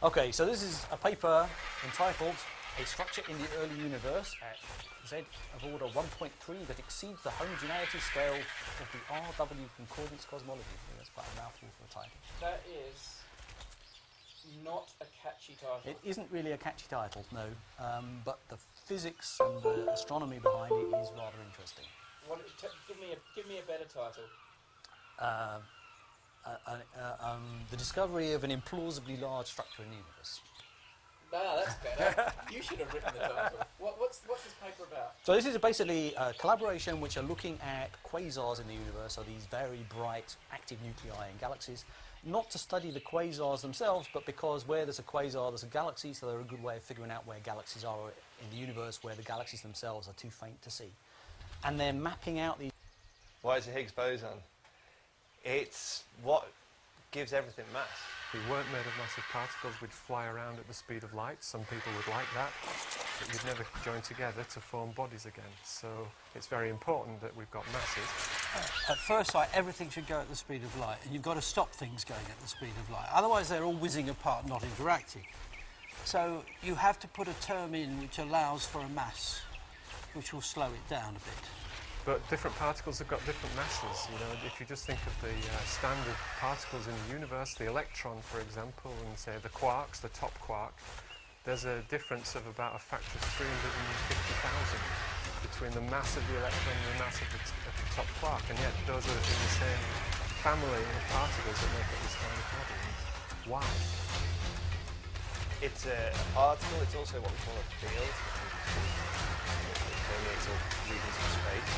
Okay, so this is a paper entitled A Structure in the Early Universe at Z of order 1.3 that exceeds the homogeneity scale of the RW concordance cosmology. I think that's quite a mouthful for a title. That is not a catchy title. It isn't really a catchy title, no, but the physics and the astronomy behind it is rather interesting. Give me a better title. The discovery of an implausibly large structure in the universe. Ah, that's better. You should have written the title. What's this paper about? So this is basically a collaboration which are looking at quasars in the universe, so these very bright active nuclei in galaxies, not to study the quasars themselves, but because where there's a quasar, there's a galaxy, so they're a good way of figuring out where galaxies are in the universe, where the galaxies themselves are too faint to see. And they're mapping out these... Why is the Higgs boson? It's what gives everything mass. If we weren't made of massive particles, we'd fly around at the speed of light. Some people would like that, but you'd never join together to form bodies again. So it's very important that we've got masses. At first sight, everything should go at the speed of light, and you've got to stop things going at the speed of light. Otherwise, they're all whizzing apart, not interacting. So you have to put a term in which allows for a mass, which will slow it down a bit. But different particles have got different masses. You know, if you just think of the standard particles in the universe, the electron, for example, and say the quarks, the top quark, there's a difference of about a factor of 350,000 between the mass of the electron and the mass of the top quark, and yet those are in the same family of particles that make up this tiny particle. Why? It's a particle, it's also what we call a field. It permeates all regions of space.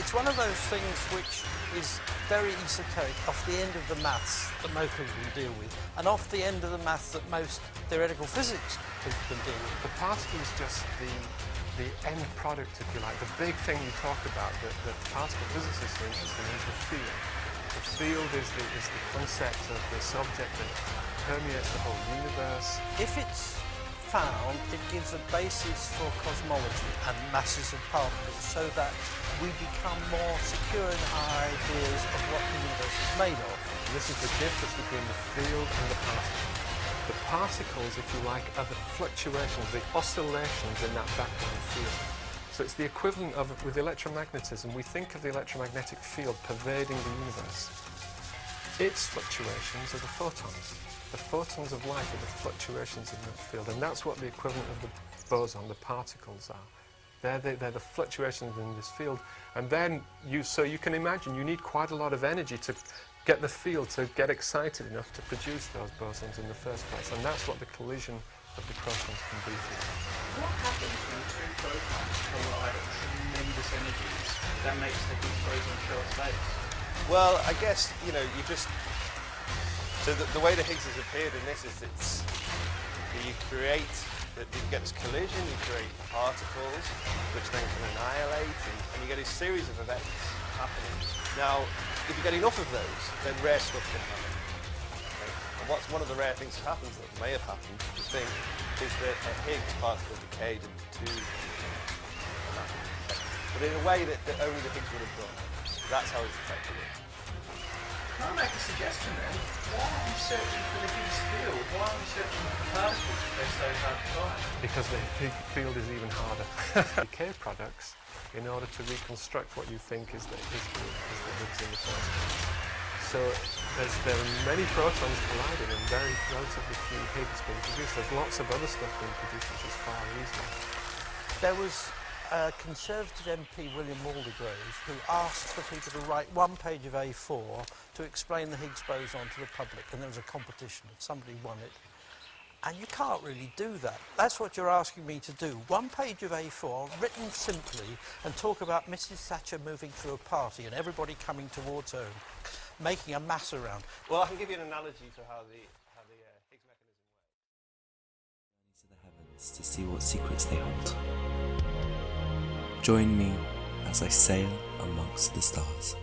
It's one of those things which is very esoteric, off the end of the maths that most people can deal with, and off the end of the maths that most theoretical physics people can deal with. The particle is just the end product, if you like. The big thing you talk about that particle physicists are interested in is the field. The field is the concept of this object that permeates the whole universe. If it's found, it gives a basis for cosmology and masses of particles, so that we become more secure in our ideas of what the universe is made of. This is the difference between the field and the particle. The particles, if you like, are the fluctuations, the oscillations in that background field. So it's the equivalent of, with electromagnetism, we think of the electromagnetic field pervading the universe. Its fluctuations are the photons. The photons of light are the fluctuations in that field, and that's what the equivalent of the boson, the particles, are. They're the fluctuations in this field, and then so you can imagine you need quite a lot of energy to get the field to get excited enough to produce those bosons in the first place, and that's what the collision of the protons can do for you. What happens when two protons collide at tremendous energies that makes the Higgs boson show its face? Well, I guess, you know, you just... So the way the Higgs has appeared in this is you create, you get this collision, you create particles, which then can annihilate, and you get a series of events happening. Now, if you get enough of those, then rare stuff can happen. Okay? And what's one of the rare things that happens, that may have happened, is that a Higgs particle decayed into two. But in a way that only the Higgs would have done. That's how it's effective. Can I make a suggestion then? Why are we searching for the Higgs field? Why are we searching for particles if they're so hard to find? Because the Higgs field is even harder. Decay products, in order to reconstruct what you think is the Higgs in the first place. So there are many protons colliding and very relatively few Higgs being produced. There's lots of other stuff being produced which is far easier. There was a Conservative MP, William Waldegrave, who asked for people to write one page of A4 to explain the Higgs boson to the public, and there was a competition and somebody won it. And you can't really do that. That's what you're asking me to do. One page of A4, written simply, and talk about Mrs. Thatcher moving through a party and everybody coming towards her, making a mass around. Well, I can give you an analogy to how the Higgs mechanism works. To the heavens to see what secrets they hold. Join me as I sail amongst the stars.